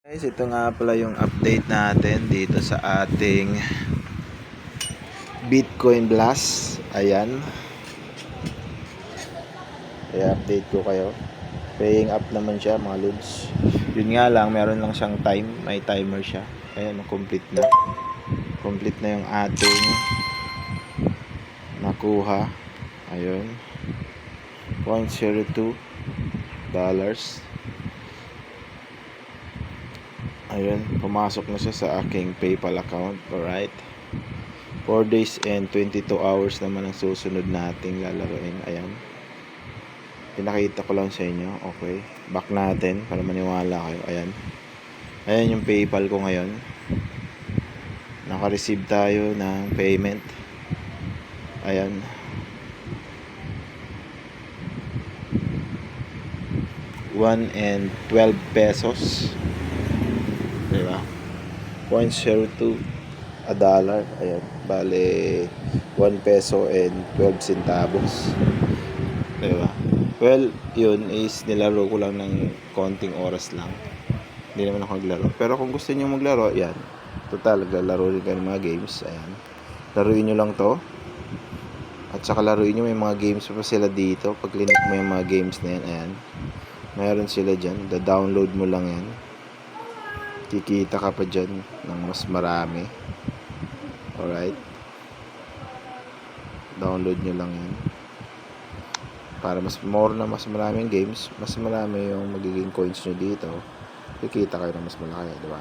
Guys, ito nga pala yung update natin dito sa ating Bitcoin Blast. Ayan. I-update ko kayo. Paying up naman siya mga lods. Yun nga lang, meron lang siyang time. May timer siya. Ayan, complete na. Complete na yung ating nakuha. Ayun. $0.02. Ayun, pumasok na siya sa aking PayPal account. Alright. 4 days and 22 hours naman ang susunod nating lalaroin. Ayan. Pinakita ko lang sa inyo. Okay. Back natin para maniwala kayo. Ayan. Ayan yung PayPal ko ngayon. Naka-receive tayo ng payment. Ayan. $1.12. Diba? 0.02 $1. Ayan. Bale, 1 peso and 12 centavos. Diba? Well, yun is nilaro ko lang ng konting oras lang. Hindi naman ako naglaro. Pero kung gusto niyo maglaro, yan. Total, laro rin kayo ng mga games. Ayan. Laruin nyo lang to. At saka laruin nyo, may mga games pa sila dito. Pag clinic mo yung mga games na yan, ayan. Mayroon sila dyan. Da-download mo lang yan. Kikita ka pa dyan ng mas marami. Alright. Download nyo lang yan. Para mas maraming games, mas marami yung magiging coins nyo dito. Kikita kayo ng mas malaki, diba?